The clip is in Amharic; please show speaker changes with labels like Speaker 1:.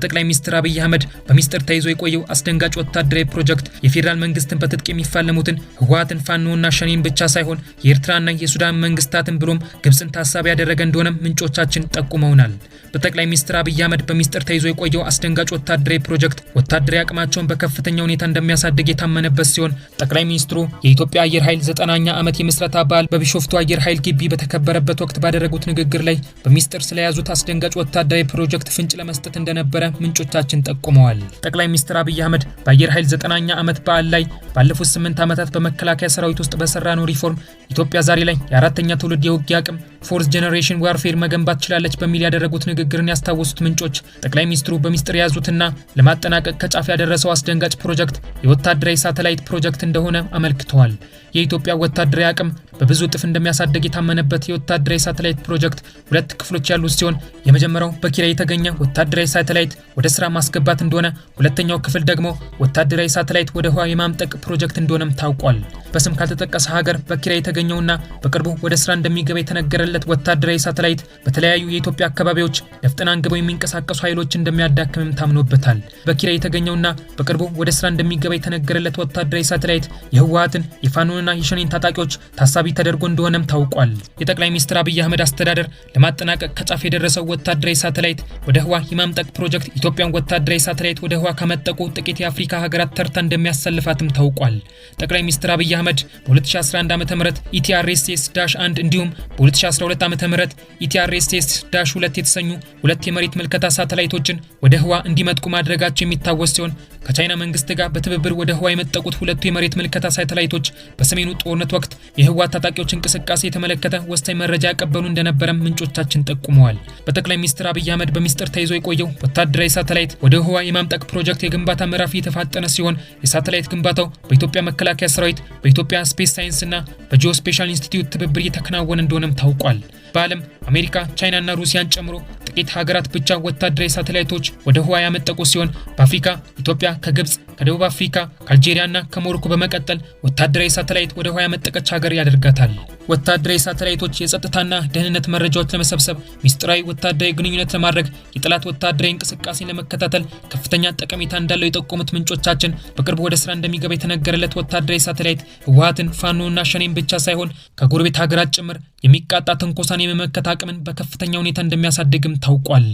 Speaker 1: ጠቅላይ ሚኒስትር አብይ አህመድ በሚስጥር ተይዞ የቆየው አስደንጋጭ ወታደራዊ ፕሮጀክት የፌደራል መንግስትን በትጥቅ የሚፋለሙትን ህወሓትን ፋኖና ሸኔን ብቻ ሳይሆን የኤርትራና የሱዳን መንግስታትን ብሎም ግብጽን ታሳቢ ያደረገ እንደሆነ ምንጮቻችን ጠቁመውናል። በጠቅላይ ሚኒስትር አብይ አህመድ በሚስጥር ተይዞ የቆየው አስደንጋጭ ወታደራዊ ፕሮጀክት ወታደራዊ አቅማቸውን በከፍተኛ ሁኔታ እንደሚያሳድግ የታመነበት ሲሆን ጠቅላይ ሚኒስትሩ የኢትዮጵያ አየር ኃይል 9ኛ ዓመት የምስረታ በዓል በቢሾፍቱ አየር ኃይል ግቢ በተከበረበት ወቅት ባደረጉት ንግግር ላይ በሚስጥር ስለያዙት አስደንጋጭ ወታደራዊ ፕሮጀክት ፍንጭ ለመስጠት እንደነበረ ምንጮቻችን ጠቁመዋል። ጠቅላይ ሚኒስትር አብይ አህመድ በአየር ኃይል 9ኛ ዓመት በዓል ላይ ባለፉት 8 ዓመታት በመከላከያ ሰራዊት ውስጥ በሰራነው ሪፎርም ኢትዮጵያ ዛሬ ላይ የአራተኛ ትውልድ የውጊያ አቅም ፎርስ ጄኔሬሽን ዋርፌር መገንባት ችላለች በሚል ያደረጉት ንግግርን ያስታወሱት ምንጮች ጠቅላይ ሚኒስትሩ በሚስጥር የያዙትና ለማጠናቀቅ ከጫፍ ያደረሰው አስደንጋጭ ፕሮጀክት የወታደራዊ ሳተላይት ፕሮጀክት እንደሆነ አመልክተዋል። የኢትዮጵያ ወታደራዊ አቅም በብዙ እጥፍ እንደሚያሳድግ የታመነበት የወታደራዊ ሳተላይት ፕሮጀክት ሁለት ክፍሎች ያሉት ሲሆን የመጀመሪያው በኪራይ የተገኘ ወታደራዊ ሳተላይት ወደ ስራ ማስገባት እንደሆነ፣ ሁለተኛው ክፍል ደግሞ ወታደራዊ ሳተላይት ወደ ህዋ የማምጠቅ ፕሮጀክት እንደሆነም ታውቋል። በስም ካልተጠቀሰ ሀገር በኪራይ የተገኘውና በቅርቡ ወደ ስራ እንደሚገባ የተነገረለት ወታደራዊ ሳተላይት በተለያዩ የኢትዮጵያ አካባቢዎች ነፍጥን አንግበው የሚንቀሳቀሱ ኃይሎች እንደሚያዳክምም ታምኖበታል። በኪራይ የተገኘውና በቅርቡ ወደ ስራ እንደሚገባ የተነገረለት ወታደራዊ ሳተላይት የህወሓትን የፋኖንና የሸኔን ታጣቂዎች ታሳቢ ተደርጎ እንደሆነም ታውቋል። የጠቅላይ ሚኒስትር አብይ አህመድ አስተዳደር ለማጠናቀቅ ከጫፍ የደረሰው ወታደራዊ ሳተላይት ወደ ህዋ የማምጠቅ ፕሮጀክት ኢትዮጵያን ወታደራዊ ሳተላይት ወደ ህዋ ከመጠቁ ጥቂት የአፍሪካ ሀገራት ተርታ እንደሚያሰልፋትም ታውቋል። ጠቅላይ ሚኒስትር አብይ አህመድ በ2011 ዓ.ም ኢቲአርኤስኤስ-1 እንዲሁም በ2012 ዓ.ም ኢቲአርኤስኤስ-2 የተሰኙ ሁለት የመሬት ምልከታ ሳተላይቶችን ወደ ህዋ እንዲመጥቁ ማድረጋቸው የሚታወስ ሲሆን ከቻይና መንግስት ጋር በትብብር ወደ ህዋ የመጠቁት ሁለቱ የመሬት ምልከታ ሳተላይቶች በሰሜኑ ጦርነት ወቅት የህወሓት ታጣቂዎች እንቅስቃሴ የተመለከተ ወሳኝ መረጃ ያቀበሉ እንደነበረም ምንጮቻችን ጠቁመዋል። በጠቅላይ ሚኒስትር አብይ አህመድ በሚስጥር ተይዞ የቆየው ወታደራዊ ሳተላይት ወደ ህዋ የማምጠቅ ፕሮጀክት የግንባታ ምዕራፍ እየተፋጠነ ሲሆን የሳተላይት ግንባታው በኢትዮጵያ መከላከያ ሰራዊት፣ በኢትዮጵያ ስፔስ ሳይንስና በጂኦስፔሻል ኢንስቲትዩት ትብብር እየተከናወነ እንደሆነም ታውቋል። በዓለም አሜሪካ፣ ቻይናና ሩሲያን ጨምሮ ጥቂት ሀገራት ብቻ ወታደራዊ ሳተላይቶች ወደ ህዋ ያመጠቁ ሲሆን በአፍሪካ ኢትዮጵያ ከግብጽ፣ ከደቡብ አፍሪካ፣ ከአልጄሪያና ከሞሮኮ በመቀጠል ወታደራዊ ሳተላይት ወደ ህዋ ያመጠቀች ሀገር ያደርጋታል። ወታደራዊ ሳተላይቶች የጸጥታና ደህንነት መረጃዎች ለመሰብሰብ፣ ሚስጥራዊ ወታደራዊ ግንኙነት ለማድረግ፣ የጠላት ወታደራዊ እንቅስቃሴን ለመከታተል ከፍተኛ ጠቀሜታ እንዳለው የጠቆሙት ምንጮቻችን በቅርቡ ወደ ስራ እንደሚገባ የተነገረለት ወታደራዊ ሳተላይት ህወሓትን ፋኖና ሸኔን ብቻ ሳይሆን ከጎረቤት ሀገራት ጭምር የሚቃጣ ትንኮሳን የመመከት አቅምን በከፍተኛ ሁኔታ እንደሚያሳድግም ታውቋል።